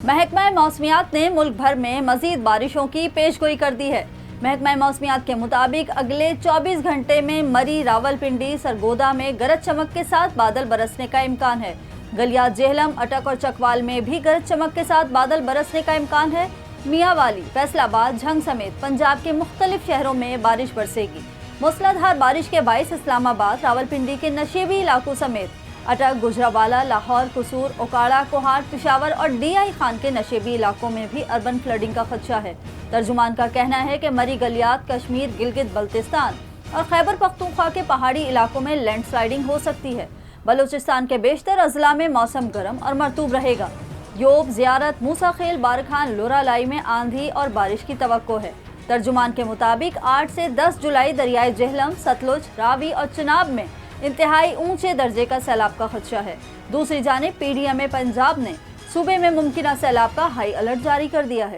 महकमा मौसमियात ने मुल्क भर में मजीद बारिशों की पेशगोई कर दी है। महकमा मौसमियात के मुताबिक अगले 24 घंटे में मरी, रावलपिंडी, सरगोदा में गरज चमक के साथ बादल बरसने का इम्कान है। गलियात, जेहलम, अटक और चकवाल में भी गरज चमक के साथ बादल बरसने का इम्कान है। मियांवाली, फैसलाबाद, झंग समेत पंजाब के मुख्तलिफ शहरों में बारिश बरसेगी। मूसलाधार बारिश के बाइस इस्लामाबाद, रावलपिंडी के नशेबी इलाकों समेत अटक, गुजरावाला, लाहौर, कसूर, ओकाड़ा, कोहाट, पिशावर और DI खान के नशेबी इलाकों में भी अर्बन फ्लडिंग का खदशा है। तर्जुमान का कहना है कि मरी, गलियात, कश्मीर, गिलगित बल्तिस्तान और खैबर पख्तूनख्वा के पहाड़ी इलाकों में लैंडस्लाइडिंग हो सकती है। बलूचिस्तान के बेशतर अजला में मौसम गर्म और मरतूब रहेगा। योब, ज़ियारत, मूसा खेल, बारखान, लोरालाई में आंधी और बारिश की तवक्को है। तर्जुमान के मुताबिक 8 से 10 जुलाई दरियाए जेहलम, सतलुज, रावी और चिनाब में इंतहाई ऊंचे दर्जे का सैलाब का खदशा है। दूसरी जानिब PDMA पंजाब ने सूबे में मुमकिना सैलाब का हाई अलर्ट जारी कर दिया है।